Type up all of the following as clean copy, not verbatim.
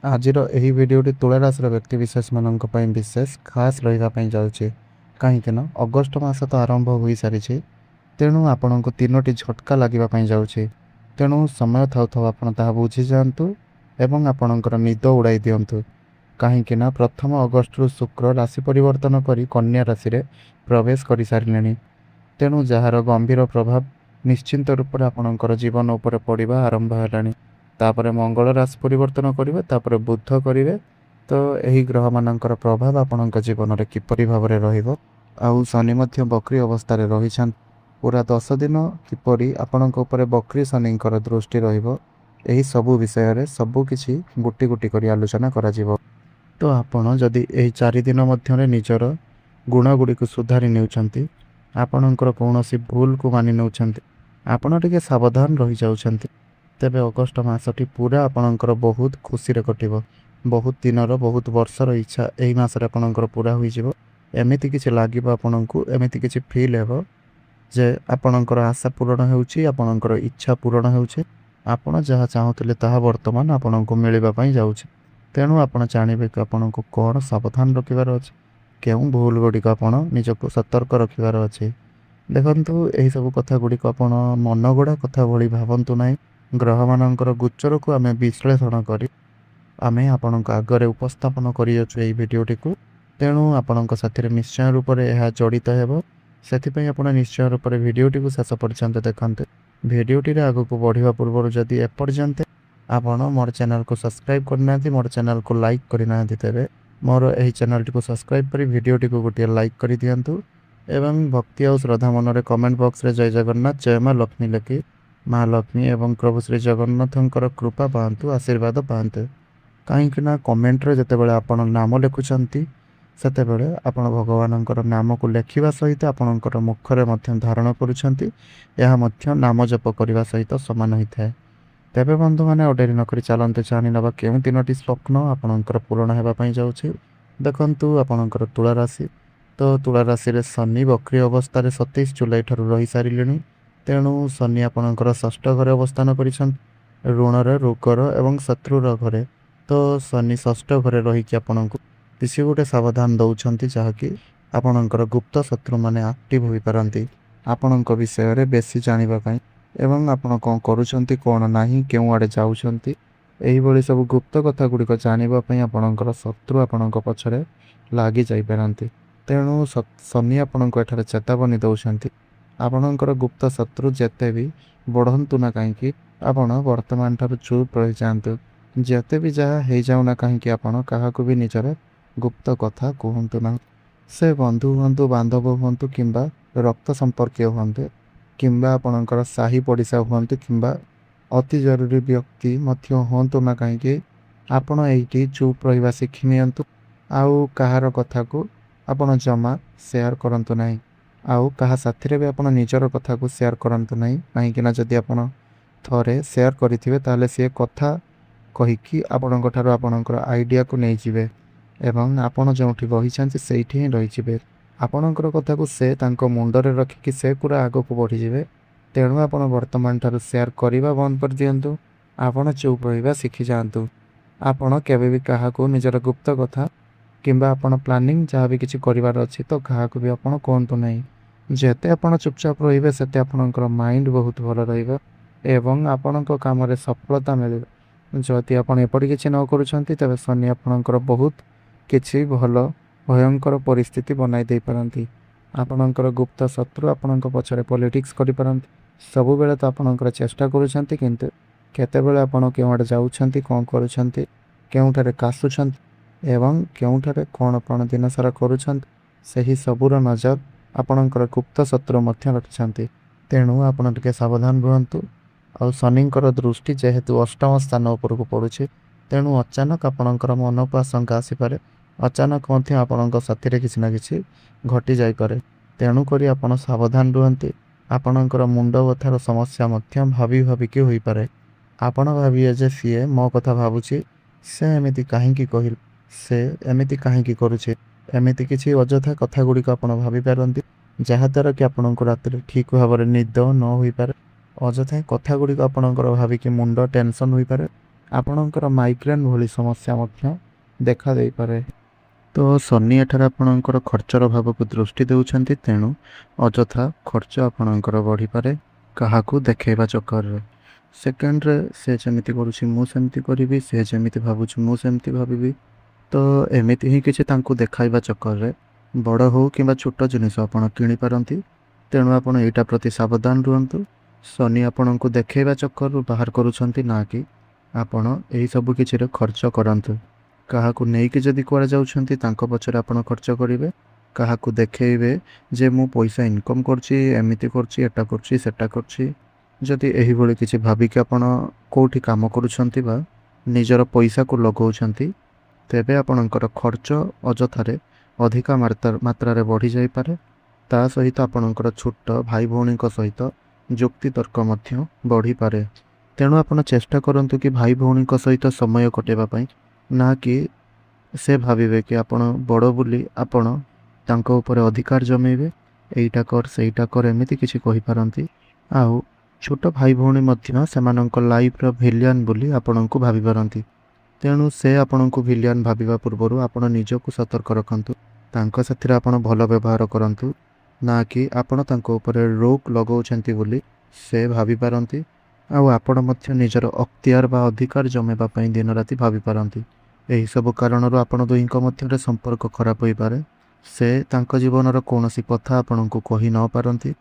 ଆଜିର ଏହି ଭିଡ଼ିଓଟି ତୁଳା ରାଶିର ବ୍ୟକ୍ତିବିଶେଷମାନଙ୍କ ପାଇଁ ବିଶେଷ ଖାସ୍ ରହିବା ପାଇଁ ଯାଉଛି। କାହିଁକିନା ଅଗଷ୍ଟ ମାସ ତ ଆରମ୍ଭ ହୋଇସାରିଛି। ତେଣୁ ଆପଣଙ୍କୁ 3ଟି ଝଟକା ଲାଗିବା ପାଇଁ ଯାଉଛି। ତେଣୁ ସମୟ ଥାଉ ଥାଉ ଆପଣ ତାହା ବୁଝିଯାଆନ୍ତୁ ଏବଂ ଆପଣଙ୍କର ନିଦ ଉଡ଼ାଇ ଦିଅନ୍ତୁ। କାହିଁକିନା 1 ଅଗଷ୍ଟରୁ ଶୁକ୍ର ରାଶି ପରିବର୍ତ୍ତନ କରି କନ୍ୟା ରାଶିରେ ପ୍ରବେଶ କରିସାରିଲେଣି। ତେଣୁ ଯାହାର ଗମ୍ଭୀର ପ୍ରଭାବ ନିଶ୍ଚିନ୍ତ ରୂପରେ ଆପଣଙ୍କର ଜୀବନ ଉପରେ ପଡ଼ିବା ଆରମ୍ଭ ହେଲାଣି। ତାପରେ ମଙ୍ଗଳ ରାଶି ପରିବର୍ତ୍ତନ କରିବେ, ତାପରେ ବୁଧ କରିବେ। ତ ଏହି ଗ୍ରହମାନଙ୍କର ପ୍ରଭାବ ଆପଣଙ୍କ ଜୀବନରେ କିପରି ଭାବରେ ରହିବ, ଆଉ ଶନି ମଧ୍ୟ ବକ୍ରି ଅବସ୍ଥାରେ ରହିଛନ୍ତି। ପୁରା 10 ଦିନ କିପରି ଆପଣଙ୍କ ଉପରେ ବକ୍ରି ଶନିଙ୍କର ଦୃଷ୍ଟି ରହିବ, ଏହି ସବୁ ବିଷୟରେ ସବୁକିଛି ଗୋଟି ଗୋଟି କରି ଆଲୋଚନା କରାଯିବ। ତ ଆପଣ ଯଦି ଏହି 4 ଦିନ ମଧ୍ୟରେ ନିଜର ଗୁଣଗୁଡ଼ିକୁ ସୁଧାରି ନେଉଛନ୍ତି, ଆପଣଙ୍କର କୌଣସି ଭୁଲକୁ ମାନି ନେଉଛନ୍ତି, ଆପଣ ଟିକେ ସାବଧାନ ରହିଯାଉଛନ୍ତି, ତେବେ ଅଗଷ୍ଟ ମାସଟି ପୁରା ଆପଣଙ୍କର ବହୁତ ଖୁସିରେ କଟିବ। ବହୁତ ଦିନର, ବହୁତ ବର୍ଷର ଇଚ୍ଛା ଏହି ମାସରେ ଆପଣଙ୍କର ପୁରା ହୋଇଯିବ। ଏମିତି କିଛି ଲାଗିବ ଆପଣଙ୍କୁ, ଏମିତି କିଛି ଫିଲ୍ ହେବ ଯେ ଆପଣଙ୍କର ଆଶା ପୂରଣ ହେଉଛି, ଆପଣଙ୍କର ଇଚ୍ଛା ପୂରଣ ହେଉଛି। ଆପଣ ଯାହା ଚାହୁଁଥିଲେ ତାହା ବର୍ତ୍ତମାନ ଆପଣଙ୍କୁ ମିଳିବା ପାଇଁ ଯାଉଛି। ତେଣୁ ଆପଣ ଜାଣିବେ କି ଆପଣଙ୍କୁ କ'ଣ ସାବଧାନ ରଖିବାର ଅଛି, କେଉଁ ଭୁଲ ଗୁଡ଼ିକ ଆପଣ ନିଜକୁ ସତର୍କ ରଖିବାର ଅଛି। ଦେଖନ୍ତୁ, ଏହିସବୁ କଥା ଗୁଡ଼ିକ ଆପଣ ମନଗଢ଼ା କଥା ଭଳି ଭାବନ୍ତୁ ନାହିଁ। ଗ୍ରହମାନଙ୍କର ଗୋଚରକୁ ଆମେ ବିଶ୍ଳେଷଣ କରି ଆମେ ଆପଣଙ୍କ ଆଗରେ ଉପସ୍ଥାପନ କରିଅଛୁ ଏହି ଭିଡ଼ିଓଟିକୁ। ତେଣୁ ଆପଣଙ୍କ ସାଥିରେ ନିଶ୍ଚୟ ରୂପରେ ଏହା ଜଡ଼ିତ ହେବ। ସେଥିପାଇଁ ଆପଣ ନିଶ୍ଚୟ ରୂପରେ ଭିଡ଼ିଓଟିକୁ ଶେଷ ପର୍ଯ୍ୟନ୍ତ ଦେଖନ୍ତୁ। ଭିଡ଼ିଓଟିରେ ଆଗକୁ ବଢ଼ିବା ପୂର୍ବରୁ ଯଦି ଏପର୍ଯ୍ୟନ୍ତ ଆପଣ ମୋର ଚ୍ୟାନେଲକୁ ସବସ୍କ୍ରାଇବ୍ କରିନାହାନ୍ତି, ମୋର ଚ୍ୟାନେଲକୁ ଲାଇକ୍ କରିନାହାନ୍ତି, ତେବେ ମୋର ଏହି ଚ୍ୟାନେଲଟିକୁ ସବସ୍କ୍ରାଇବ୍ କରି ଭିଡ଼ିଓଟିକୁ ଗୋଟିଏ ଲାଇକ୍ କରିଦିଅନ୍ତୁ ଏବଂ ଭକ୍ତି ଆଉ ଶ୍ରଦ୍ଧା ମନରେ କମେଣ୍ଟ ବକ୍ସରେ ଜୟ ଜଗନ୍ନାଥ, ଜୟ ମା ଲକ୍ଷ୍ମୀ ଲେଖି ମା ଲକ୍ଷ୍ମୀ ଏବଂ ପ୍ରଭୁ ଶ୍ରୀ ଜଗନ୍ନାଥଙ୍କର କୃପା ପାଆନ୍ତୁ, ଆଶୀର୍ବାଦ ପାଆନ୍ତୁ। କାହିଁକିନା କମେଣ୍ଟରେ ଯେତେବେଳେ ଆପଣ ନାମ ଲେଖୁଛନ୍ତି, ସେତେବେଳେ ଆପଣ ଭଗବାନଙ୍କର ନାମକୁ ଲେଖିବା ସହିତ ଆପଣଙ୍କର ମୁଖରେ ମଧ୍ୟ ଧାରଣ କରୁଛନ୍ତି। ଏହା ମଧ୍ୟ ନାମ ଜପ କରିବା ସହିତ ସମାନ ହୋଇଥାଏ। ତେବେ ବନ୍ଧୁମାନେ, ଆଉ ଡେରି ନକରି ଚାଲନ୍ତୁ ଜାଣିନେବା କେଉଁ 3ଟି ସ୍ୱପ୍ନ ଆପଣଙ୍କର ପୂରଣ ହେବା ପାଇଁ ଯାଉଛି। ଦେଖନ୍ତୁ, ଆପଣଙ୍କର ତୁଳା ରାଶି। ତ ତୁଳା ରାଶିରେ ଶନି ବକ୍ରି ଅବସ୍ଥାରେ 27 ଜୁଲାଇ ଠାରୁ ରହିସାରିଲେଣି। ତେଣୁ ଶନି ଆପଣଙ୍କର 6ଠ ଘରେ ଅବସ୍ଥାନ କରିଛନ୍ତି, ଋଣର, ରୋଗର ଏବଂ ଶତ୍ରୁର ଘରେ। ତ ଶନି 6ଠ ଘରେ ରହିକି ଆପଣଙ୍କୁ କିଛି ଗୋଟେ ସାବଧାନ ଦେଉଛନ୍ତି, ଯାହାକି ଆପଣଙ୍କର ଗୁପ୍ତ ଶତ୍ରୁମାନେ ଆକ୍ଟିଭ୍ ହୋଇପାରନ୍ତି ଆପଣଙ୍କ ବିଷୟରେ ବେଶୀ ଜାଣିବା ପାଇଁ, ଏବଂ ଆପଣ କ'ଣ କରୁଛନ୍ତି, କ'ଣ ନାହିଁ, କେଉଁ ଆଡ଼େ ଯାଉଛନ୍ତି, ଏହିଭଳି ସବୁ ଗୁପ୍ତ କଥା ଗୁଡ଼ିକ ଜାଣିବା ପାଇଁ ଆପଣଙ୍କର ଶତ୍ରୁ ଆପଣଙ୍କ ପଛରେ ଲାଗି ଯାଇପାରନ୍ତି। ତେଣୁ ଶନି ଆପଣଙ୍କୁ ଏଠାରେ ଚେତାବନୀ ଦେଉଛନ୍ତି, ଆପଣଙ୍କର ଗୁପ୍ତ ଶତ୍ରୁ ଯେତେ ବି ବଢ଼ନ୍ତୁ ନା କାହିଁକି, ଆପଣ ବର୍ତ୍ତମାନ ଠାରୁ ଚୁପ୍ ରହିଯାଆନ୍ତୁ। ଯେତେ ବି ଯାହା ହେଇଯାଉ ନା କାହିଁକି, ଆପଣ କାହାକୁ ବି ନିଜର ଗୁପ୍ତ କଥା କୁହନ୍ତୁ ନାହିଁ। ସେ ବନ୍ଧୁ ହୁଅନ୍ତୁ, ବାନ୍ଧବ ହୁଅନ୍ତୁ, କିମ୍ବା ରକ୍ତ ସମ୍ପର୍କୀୟ ହୁଅନ୍ତୁ, କିମ୍ବା ଆପଣଙ୍କର ସାହି ପଡ଼ିଶା ହୁଅନ୍ତୁ, କିମ୍ବା ଅତି ଜରୁରୀ ବ୍ୟକ୍ତି ମଧ୍ୟ ହୁଅନ୍ତୁ ନା କାହିଁକି, ଆପଣ ଏଇଠି ଚୁପ୍ ରହିବା ଶିଖି ନିଅନ୍ତୁ। ଆଉ କାହାର କଥାକୁ ଆପଣ ଜମା ସେୟାର କରନ୍ତୁ ନାହିଁ, ଆଉ କାହା ସାଥିରେ ବି ଆପଣ ନିଜର କଥାକୁ ସେୟାର କରନ୍ତୁ ନାହିଁ। କାହିଁକିନା ଯଦି ଆପଣ ଥରେ ସେୟାର କରିଥିବେ, ତାହେଲେ ସେ କଥା କହିକି ଆପଣଙ୍କ ଠାରୁ ଆପଣଙ୍କର ଆଇଡ଼ିଆକୁ ନେଇଯିବେ ଏବଂ ଆପଣ ଯେଉଁଠି ରହିଛନ୍ତି ସେଇଠି ହିଁ ରହିଯିବେ। ଆପଣଙ୍କର କଥାକୁ ସେ ତାଙ୍କ ମୁଣ୍ଡରେ ରଖିକି ସେ ପୁରା ଆଗକୁ ବଢ଼ିଯିବେ। ତେଣୁ ଆପଣ ବର୍ତ୍ତମାନ ଠାରୁ ସେୟାର କରିବା ବନ୍ଦ କରିଦିଅନ୍ତୁ। ଆପଣ ଚୁପ୍ ରହିବା ଶିଖିଯାଆନ୍ତୁ। ଆପଣ କେବେ ବି କାହାକୁ ନିଜର ଗୁପ୍ତ କଥା କିମ୍ବା ଆପଣ ପ୍ଲାନିଂ ଯାହା ବି କିଛି କରିବାର ଅଛି, ତ କାହାକୁ ବି ଆପଣ କୁହନ୍ତୁ ନାହିଁ। ଯେତେ ଆପଣ ଚୁପଚାପ ରହିବେ, ସେତେ ଆପଣଙ୍କର ମାଇଣ୍ଡ ବହୁତ ଭଲ ରହିବ ଏବଂ ଆପଣଙ୍କ କାମରେ ସଫଳତା ମିଳିବ। ଯଦି ଆପଣ ଏପରି କିଛି ନ କରୁଛନ୍ତି, ତେବେ ଶନି ଆପଣଙ୍କର ବହୁତ କିଛି ଭଲ ଭୟଙ୍କର ପରିସ୍ଥିତି ବନାଇ ଦେଇପାରନ୍ତି। ଆପଣଙ୍କର ଗୁପ୍ତ ଶତ୍ରୁ ଆପଣଙ୍କ ପଛରେ ପଲିଟିକ୍ସ କରିପାରନ୍ତି। ସବୁବେଳେ ତ ଆପଣଙ୍କର ଚେଷ୍ଟା କରୁଛନ୍ତି, କିନ୍ତୁ କେତେବେଳେ ଆପଣ କେଉଁଆଡ଼େ ଯାଉଛନ୍ତି, କ'ଣ କରୁଛନ୍ତି, କେଉଁଠାରେ କାଶୁଛନ୍ତି ଏବଂ କେଉଁଠାରେ କ'ଣ କ'ଣ ଦିନସାରା କରୁଛନ୍ତି, ସେହି ସବୁର ନଜର ଆପଣଙ୍କର ଗୁପ୍ତ ଶତ୍ରୁ ମଧ୍ୟ ରଖିଛନ୍ତି। ତେଣୁ ଆପଣ ଟିକେ ସାବଧାନ ରୁହନ୍ତୁ। ଆଉ ଶନିଙ୍କର ଦୃଷ୍ଟି ଯେହେତୁ 8ମ ସ୍ଥାନ ଉପରକୁ ପଡ଼ୁଛି, ତେଣୁ ଅଚାନକ ଆପଣଙ୍କର ମନକୁ ଆଶଙ୍କା ଆସିପାରେ। ଅଚାନକ ମଧ୍ୟ ଆପଣଙ୍କ ସାଥିରେ କିଛି ନା କିଛି ଘଟି ଯାଇପାରେ। ତେଣୁକରି ଆପଣ ସାବଧାନ ରୁହନ୍ତି। ଆପଣଙ୍କର ମୁଣ୍ଡ ବଥାର ସମସ୍ୟା ମଧ୍ୟ ଭାବି ଭାବିକି ହୋଇପାରେ। ଆପଣ ଭାବିବେ ଯେ ସିଏ ମୋ କଥା ଭାବୁଛି, ସେ ଏମିତି କାହିଁକି କହିଲେ, ସେ ଏମିତି କାହିଁକି କରୁଛି, ଏମିତି କିଛି ଅଯଥା କଥା ଗୁଡ଼ିକ ଆପଣ ଭାବିପାରନ୍ତି, ଯାହାଦ୍ୱାରା କି ଆପଣଙ୍କୁ ରାତିରେ ଠିକ୍ ଭାବରେ ନିଦ ନ ହୋଇପାରେ। ଅଯଥା କଥା ଗୁଡ଼ିକ ଆପଣଙ୍କର ଭାବିକି ମୁଣ୍ଡ ଟେନସନ୍ ହୋଇପାରେ। ଆପଣଙ୍କର ମାଇଗ୍ରେନ୍ ଭଳି ସମସ୍ୟା ମଧ୍ୟ ଦେଖାଦେଇପାରେ। ତ ଶନି ଏଠାରେ ଆପଣଙ୍କର ଖର୍ଚ୍ଚର ଭାବକୁ ଦୃଷ୍ଟି ଦେଉଛନ୍ତି, ତେଣୁ ଅଯଥା ଖର୍ଚ୍ଚ ଆପଣଙ୍କର ବଢ଼ିପାରେ କାହାକୁ ଦେଖାଇବା ଚକ୍କରରେ। ସେକେଣ୍ଡରେ ସେ ଯେମିତି କରୁଛି ମୁଁ ସେମିତି କରିବି, ସେ ଯେମିତି ଭାବୁଛି ମୁଁ ସେମିତି ଭାବିବି, ତ ଏମିତି ହିଁ କିଛି ତାଙ୍କୁ ଦେଖାଇବା ଚକ୍କରରେ ବଡ଼ ହେଉ କିମ୍ବା ଛୋଟ ଜିନିଷ ଆପଣ କିଣିପାରନ୍ତି। ତେଣୁ ଆପଣ ଏଇଟା ପ୍ରତି ସାବଧାନ ରୁହନ୍ତୁ। ଶନି ଆପଣଙ୍କୁ ଦେଖାଇବା ଚକ୍କରରୁ ବାହାର କରୁଛନ୍ତି, ନା କି ଆପଣ ଏହିସବୁ କିଛିରେ ଖର୍ଚ୍ଚ କରନ୍ତୁ। କାହାକୁ ନେଇକି ଯଦି କୁଆଡ଼େ ଯାଉଛନ୍ତି ତାଙ୍କ ପଛରେ ଆପଣ ଖର୍ଚ୍ଚ କରିବେ, କାହାକୁ ଦେଖେଇବେ ଯେ ମୁଁ ପଇସା ଇନକମ୍ କରୁଛି, ଏମିତି କରୁଛି, ଏଟା କରୁଛି, ସେଟା କରୁଛି। ଯଦି ଏହିଭଳି କିଛି ଭାବିକି ଆପଣ କେଉଁଠି କାମ କରୁଛନ୍ତି ବା ନିଜର ପଇସାକୁ ଲଗାଉଛନ୍ତି, ତେବେ ଆପଣଙ୍କର ଖର୍ଚ୍ଚ ଅଯଥାରେ ଅଧିକା ମାତ୍ରାରେ ବଢ଼ିଯାଇପାରେ। ତା ସହିତ ଆପଣଙ୍କର ଛୋଟ ଭାଇ ଭଉଣୀଙ୍କ ସହିତ ଯୁକ୍ତିତର୍କ ମଧ୍ୟ ବଢ଼ିପାରେ। ତେଣୁ ଆପଣ ଚେଷ୍ଟା କରନ୍ତୁ କି ଭାଇ ଭଉଣୀଙ୍କ ସହିତ ସମୟ କଟାଇବା ପାଇଁ, ନା କି ସେ ଭାବିବେ କି ଆପଣ ବଡ଼ ବୋଲି ଆପଣ ତାଙ୍କ ଉପରେ ଅଧିକାର ଜମେଇବେ, ଏଇଟା କର ସେଇଟା କର ଏମିତି କିଛି କହିପାରନ୍ତି। ଆଉ ଛୋଟ ଭାଇ ଭଉଣୀ ମଧ୍ୟ ସେମାନଙ୍କ ଲାଇଫ୍ର ଭିଲିଆନ୍ ବୋଲି ଆପଣଙ୍କୁ ଭାବିପାରନ୍ତି। ତେଣୁ ସେ ଆପଣଙ୍କୁ ଭିଲିଆନ୍ ଭାବିବା ପୂର୍ବରୁ ଆପଣ ନିଜକୁ ସତର୍କ ରଖନ୍ତୁ। ତାଙ୍କ ସାଥିରେ ଆପଣ ଭଲ ବ୍ୟବହାର କରନ୍ତୁ, ନା କି ଆପଣ ତାଙ୍କ ଉପରେ ରୋକ୍ ଲଗାଉଛନ୍ତି ବୋଲି ସେ ଭାବିପାରନ୍ତି। ଆଉ ଆପଣ ମଧ୍ୟ ନିଜର ଅକ୍ତିଆର ବା ଅଧିକାର ଜମେଇବା ପାଇଁ ଦିନରାତି ଭାବିପାରନ୍ତି। ଏହିସବୁ କାରଣରୁ ଆପଣ ଦୁହିଁଙ୍କ ମଧ୍ୟରେ ସମ୍ପର୍କ ଖରାପ ହୋଇପାରେ। ସେ ତାଙ୍କ ଜୀବନର କୌଣସି କଥା ଆପଣଙ୍କୁ କହି ନ ପାରନ୍ତି,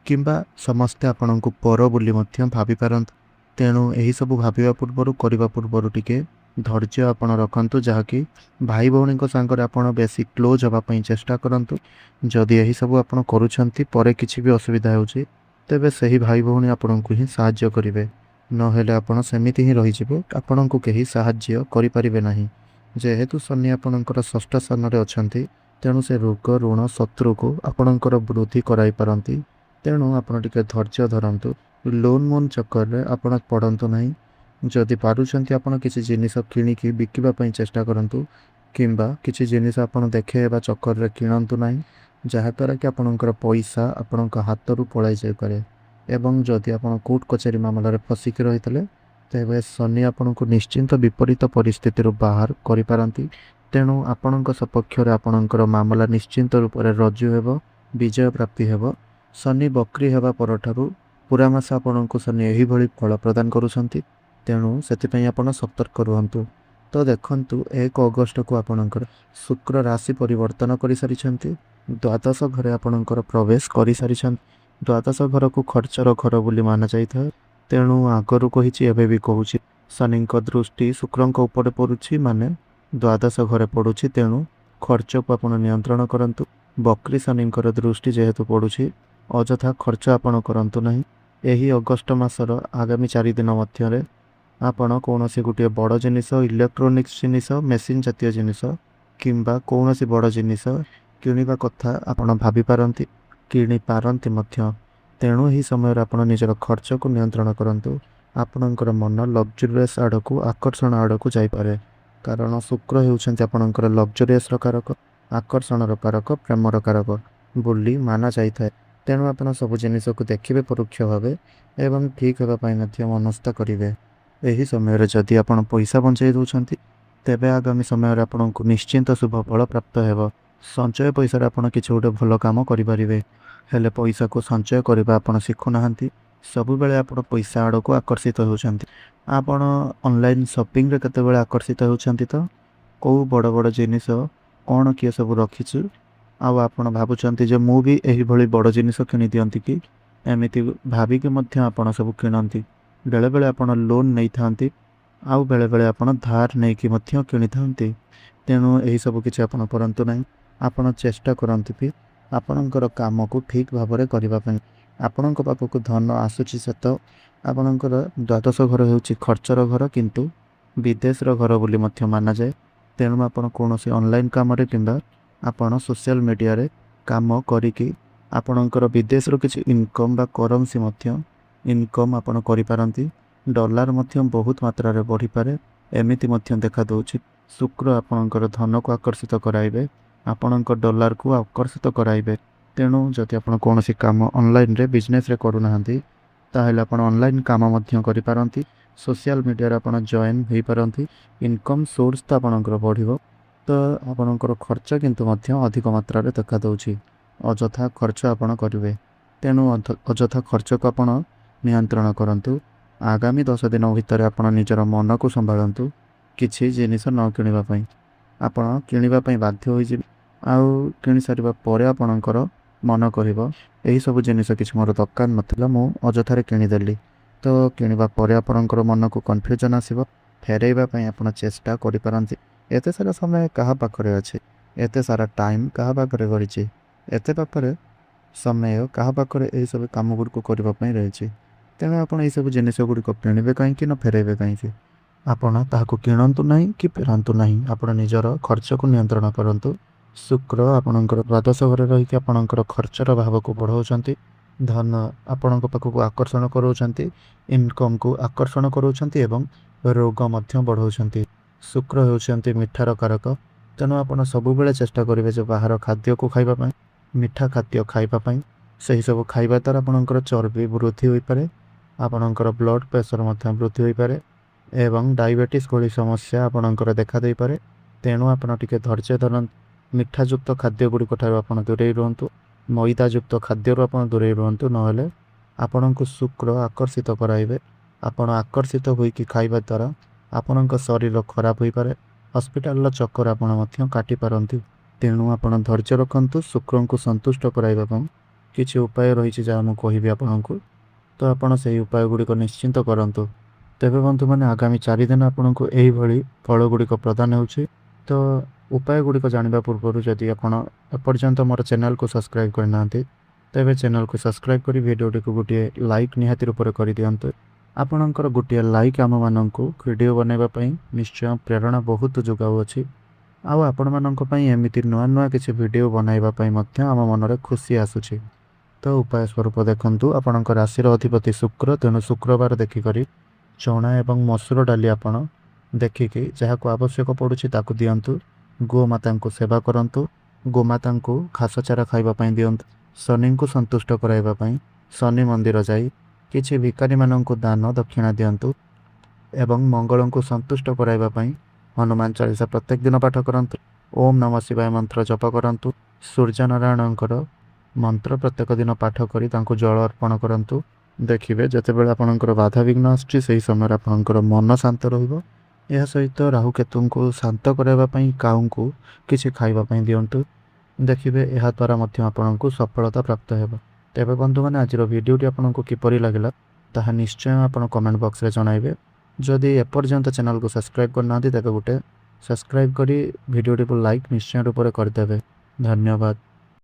କିମ୍ବା ସମସ୍ତେ ଆପଣଙ୍କୁ ପର ବୋଲି ମଧ୍ୟ ଭାବିପାରନ୍ତି। ତେଣୁ ଏହିସବୁ ଭାବିବା ପୂର୍ବରୁ କରିବା ପୂର୍ବରୁ ଟିକେ ଧୈର୍ଯ୍ୟ ଆପଣ ରଖନ୍ତୁ, ଯାହାକି ଭାଇ ଭଉଣୀଙ୍କ ସାଙ୍ଗରେ ଆପଣ ବେଶୀ କ୍ଲୋଜ୍ ହେବା ପାଇଁ ଚେଷ୍ଟା କରନ୍ତୁ। ଯଦି ଏହିସବୁ ଆପଣ କରୁଛନ୍ତି ପରେ କିଛି ବି ଅସୁବିଧା ହେଉଛି, ତେବେ ସେହି ଭାଇ ଭଉଣୀ ଆପଣଙ୍କୁ ହିଁ ସାହାଯ୍ୟ କରିବେ। ନହେଲେ ଆପଣ ସେମିତି ହିଁ ରହିଯିବେ, ଆପଣଙ୍କୁ କେହି ସାହାଯ୍ୟ କରିପାରିବେ ନାହିଁ। ଯେହେତୁ ଶନି ଆପଣଙ୍କର ଷଷ୍ଠ ସ୍ଥାନରେ ଅଛନ୍ତି, ତେଣୁ ସେ ରୋଗ ଋଣ ଶତ୍ରୁକୁ ଆପଣଙ୍କର ବୃଦ୍ଧି କରାଇ ପାରନ୍ତି। ତେଣୁ ଆପଣ ଟିକେ ଧୈର୍ଯ୍ୟ ଧରନ୍ତୁ। ଲୋନ୍ ମୋନ୍ ଚକ୍କରରେ ଆପଣ ପଡ଼ନ୍ତୁ ନାହିଁ। ଯଦି ପାରୁଛନ୍ତି ଆପଣ କିଛି ଜିନିଷ କିଣିକି ବିକିବା ପାଇଁ ଚେଷ୍ଟା କରନ୍ତୁ, କିମ୍ବା କିଛି ଜିନିଷ ଆପଣ ଦେଖେଇବା ଚକ୍କରରେ କିଣନ୍ତୁ ନାହିଁ, ଯାହାଦ୍ୱାରା କି ଆପଣଙ୍କର ପଇସା ଆପଣଙ୍କ ହାତରୁ ପଳାଇ ଯାଇପାରେ। ଏବଂ ଯଦି ଆପଣ କୋର୍ଟ କଚେରୀ ମାମଲାରେ ଫସିକି ରହିଥିଲେ, ତେବେ ଶନି ଆପଣଙ୍କୁ ନିଶ୍ଚିନ୍ତ ବିପରୀତ ପରିସ୍ଥିତିରୁ ବାହାର କରିପାରନ୍ତି। ତେଣୁ ଆପଣଙ୍କ ସପକ୍ଷରେ ଆପଣଙ୍କର ମାମଲା ନିଶ୍ଚିନ୍ତ ରୂପରେ ରଜୁ ହେବ, ବିଜୟ ପ୍ରାପ୍ତି ହେବ। ଶନି ବକ୍ରି ହେବା ପରଠାରୁ ପୁରା ମାସ ଆପଣଙ୍କୁ ଶନି ଏହିଭଳି ଫଳ ପ୍ରଦାନ କରୁଛନ୍ତି। ତେଣୁ ସେଥିପାଇଁ ଆପଣ ସତର୍କ ରୁହନ୍ତୁ। ତ ଦେଖନ୍ତୁ, 1 ଅଗଷ୍ଟକୁ ଆପଣଙ୍କର ଶୁକ୍ର ରାଶି ପରିବର୍ତ୍ତନ କରିସାରିଛନ୍ତି, ଦ୍ୱାଦଶ ଘରେ ଆପଣଙ୍କର ପ୍ରବେଶ କରିସାରିଛନ୍ତି। ଦ୍ୱାଦଶ ଘରକୁ ଖର୍ଚ୍ଚର ଘର ବୋଲି ମାନାଯାଇଥାଏ। ତେଣୁ ଆଗରୁ କହିଛି, ଏବେ ବି କହୁଛି, ଶନିଙ୍କ ଦୃଷ୍ଟି ଶୁକ୍ରଙ୍କ ଉପରେ ପଡ଼ୁଛି, ମାନେ ଦ୍ୱାଦଶ ଘରେ ପଡ଼ୁଛି। ତେଣୁ ଖର୍ଚ୍ଚକୁ ଆପଣ ନିୟନ୍ତ୍ରଣ କରନ୍ତୁ। ବକ୍ରି ଶନିଙ୍କର ଦୃଷ୍ଟି ଯେହେତୁ ପଡ଼ୁଛି, ଅଯଥା ଖର୍ଚ୍ଚ ଆପଣ କରନ୍ତୁ ନାହିଁ। ଏହି ଅଗଷ୍ଟ ମାସର ଆଗାମୀ 4 ଦିନ ମଧ୍ୟରେ ଆପଣ କୌଣସି ଗୋଟିଏ ବଡ଼ ଜିନିଷ, ଇଲେକ୍ଟ୍ରୋନିକ୍ସ ଜିନିଷ, ମେସିନ୍ ଜାତୀୟ ଜିନିଷ କିମ୍ବା କୌଣସି ବଡ଼ ଜିନିଷ କିଣିବା କଥା ଆପଣ ଭାବିପାରନ୍ତି, କିଣିପାରନ୍ତି ମଧ୍ୟ। ତେଣୁ ଏହି ସମୟରେ ଆପଣ ନିଜର ଖର୍ଚ୍ଚକୁ ନିୟନ୍ତ୍ରଣ କରନ୍ତୁ। ଆପଣଙ୍କର ମନ ଲକ୍ଜୁରିୟସ୍ ଆଡ଼କୁ, ଆକର୍ଷଣ ଆଡ଼କୁ ଯାଇପାରେ। କାରଣ ଶୁକ୍ର ହେଉଛନ୍ତି ଆପଣଙ୍କର ଲକ୍ଜୁରିୟସ୍ର କାରକ, ଆକର୍ଷଣର କାରକ, ପ୍ରେମର କାରକ ବୋଲି ମାନା ଯାଇଥାଏ। ତେଣୁ ଆପଣ ସବୁ ଜିନିଷକୁ ଦେଖିବେ ପରୋକ୍ଷ ଭାବେ ଏବଂ ଠିକ୍ ହେବା ପାଇଁ ମଧ୍ୟ ମନସ୍ଥ କରିବେ। ଏହି ସମୟରେ ଯଦି ଆପଣ ପଇସା ବଞ୍ଚାଇ ଦେଉଛନ୍ତି, ତେବେ ଆଗାମୀ ସମୟରେ ଆପଣଙ୍କୁ ନିଶ୍ଚିନ୍ତ ଶୁଭ ଫଳ ପ୍ରାପ୍ତ ହେବ। ସଞ୍ଚୟ ପଇସାରେ ଆପଣ କିଛି ଗୋଟେ ଭଲ କାମ କରିପାରିବେ। ହେଲେ ପଇସାକୁ ସଞ୍ଚୟ କରିବା ଆପଣ ଶିଖୁନାହାନ୍ତି। ସବୁବେଳେ ଆପଣ ପଇସା ଆଡ଼କୁ ଆକର୍ଷିତ ହେଉଛନ୍ତି। ଆପଣ ଅନଲାଇନ୍ ସପିଂରେ କେତେବେଳେ ଆକର୍ଷିତ ହେଉଛନ୍ତି, ତ କେଉଁ ବଡ଼ ବଡ଼ ଜିନିଷ କ'ଣ କିଏ ସବୁ ରଖିଛୁ, ଆଉ ଆପଣ ଭାବୁଛନ୍ତି ଯେ ମୁଁ ବି ଏହିଭଳି ବଡ଼ ଜିନିଷ କିଣିଦିଅନ୍ତି କି, ଏମିତି ଭାବିକି ମଧ୍ୟ ଆପଣ ସବୁ କିଣନ୍ତି। ବେଳେବେଳେ ଆପଣ ଲୋନ୍ ନେଇଥାନ୍ତି, ଆଉ ବେଳେବେଳେ ଆପଣ ଧାର ନେଇକି ମଧ୍ୟ କିଣିଥାନ୍ତି। ତେଣୁ ଏହିସବୁ କିଛି ଆପଣ କରନ୍ତୁ ନାହିଁ। ଆପଣ ଚେଷ୍ଟା କରନ୍ତୁ କି ଆପଣଙ୍କର କାମକୁ ଠିକ୍ ଭାବରେ କରିବା ପାଇଁ। ଆପଣଙ୍କ ପାଖକୁ ଧନ ଆସୁଛି ସତ, ଆପଣଙ୍କର ଦ୍ୱାଦଶ ଘର ହେଉଛି ଖର୍ଚ୍ଚର ଘର, କିନ୍ତୁ ବିଦେଶର ଘର ବୋଲି ମଧ୍ୟ ମାନାଯାଏ। ତେଣୁ ଆପଣ କୌଣସି ଅନଲାଇନ୍ କାମରେ କିମ୍ବା ଆପଣ ସୋସିଆଲ ମିଡ଼ିଆରେ କାମ କରିକି ଆପଣଙ୍କର ବିଦେଶରୁ କିଛି ଇନକମ୍ ବା କରେନ୍ସି ମଧ୍ୟ ଇନକମ୍ ଆପଣ କରିପାରନ୍ତି। ଡଲାର ମଧ୍ୟ ବହୁତ ମାତ୍ରାରେ ବଢ଼ିପାରେ, ଏମିତି ମଧ୍ୟ ଦେଖାଦେଉଛି। ଶୁକ୍ର ଆପଣଙ୍କର ଧନକୁ ଆକର୍ଷିତ କରାଇବେ, ଆପଣଙ୍କ ଡଲାରକୁ ଆକର୍ଷିତ କରାଇବେ। ତେଣୁ ଯଦି ଆପଣ କୌଣସି କାମ ଅନଲାଇନ୍ରେ ବିଜନେସ୍ରେ କରୁନାହାନ୍ତି, ତାହେଲେ ଆପଣ ଅନଲାଇନ୍ କାମ ମଧ୍ୟ କରିପାରନ୍ତି। सोशल मीडिया आपण जॉइन हो पारती इनकम सोर्स तो आपणकर बढ़ तो आपणकर खर्च किंतु अधिक मात्रा देखा दूची अजथा खर्च आपण करेंगे तेणु अजथा खर्च को आपण नियंत्रण करूँ। आगामी 10 दिन भितर आप निजर मन को संभालतु किसी जिनिस न किणापी आपण किणापी बाध्य हो कि सारा पर आपणकर मन कर सब जिनिस किसी मोर दरकार नाला मु अजथार किणीदेली तो किणवा पर आपणकर मन को कन्फ्यूजन आसो फेरईवाई आप चेष्टा करपारती एत सारा समय क्या पाखे अच्छे एत सारा टाइम क्या पाखे गढ़ी एत पाखे समय क्या पाखे यही सब कम गुड़ करने रही तेणु आप सब जिनिस गुड़िक किणे कहीं फेरइबे कहीं आपण ताकू किणतु ना कि फेरतु ना आप निजर खर्च को नियंत्रण करूँ। शुक्र आपणकर द्वादश घर रही आपणकर खर्चर भाव को बढ़ाऊँच धन आपण पाखक आकर्षण कराऊँच इनकम को आकर्षण कराऊँच रोग बढ़ाऊँच। शुक्र होती मिठार कारक तेणु आप सब चेष्टा करेंगे जो बाहर खाद्य को खावाई मिठा खाद्य खावाई से सब खाଇବା द्वारा आपणकर चर्बी वृद्धि हो पारे आपणकर ब्लड प्रेशर वृद्धि हो पारे एवं डायबिटीज भली समस्या आपणकर देखा दे पारे तेणु आपण टिके धैर्य धरन मिठायुक्त खाद्य गुड़िक ठार दूरे रुहतु मैदायुक्त खाद्य आप दूरे रुहतु ना आपण को शुक्र आकर्षित कराइबे आपण आकर्षित होइकी खाଇବା द्वारा आपण शरीर खराब हो पारे हॉस्पिटल चक्कर आपण काटि पारंती तेणु आपण धैर्य रखंतु शुक्र को संतुष्ट कराइबा किछि उपाय रही जहाँ मुझे कहबी आपन को तो आपड़ से उपाय गुड़िक निश्चिंत करूँ। तेरे बंधु मैंने आगामी 4 दिन आपन को यही फल गुड़िक प्रदान हो तो उपाय गुड़िक जाना पूर्व जदि आपड़ एपर्यंत मोर चैनल को सब्सक्राइब करना तेरे चैनल को सब्सक्राइब कर वीडियो को गोटे लाइक निहाती रूप कर दिंतु आपणकर गोटे लाइक आम मानक वीडियो बनवाई निश्चय प्रेरणा बहुत जोगाऊँच आमती नुआ नुआ किसी वीडियो बनवाई आम मन खुशी आसूँ। तो उपाय स्वरूप देखु आपणकर राशि अधिपति शुक्र तेणु शुक्रवार देखिक चना एवं मसूर डाली आपण देखिकी जहाँ को आवश्यक पड़ुछि ताकू दियंतु गोमाता को सेवा करंतु गोमाता को घास चारा खाइबापी दियंतु शनि को संतुष्ट कराइबापी शनि मंदिर जाई किछि भिकारी माननकु दान दक्षिणा दियंतु एवं मंगल को संतुष्ट कराइबापी हनुमान चालीसा प्रत्येक दिन पाठ करंतु ओम नमः शिवाय मंत्र जप करंतु सूर्य नारायणकर मंत्र प्रत्येक दिन पाठ करी तांको जल अर्पण करंतु देखिए जितेबाला आपणकर बाधा विघ्न आसुछि सेही समय आपणकर मन शांत रहिबो। यह सहित राहु केतु को शांत कराइबापी काऊ को किछि खाइबापी दियंतु देखिए यह द्वारा आपण को सफलता प्राप्त हेबो। तेबे बंधु मैंने आज वीडियोटी आपको किपरि लागला ताहा निश्चय आप कमेंट बॉक्स रे जणाइबे। जदि एपर्यंत चैनल को सब्सक्राइब करना तेबे गोटे सब्सक्राइब करी वीडियोटी को लाइक निश्चय रूप से करदेवे। धन्यवाद।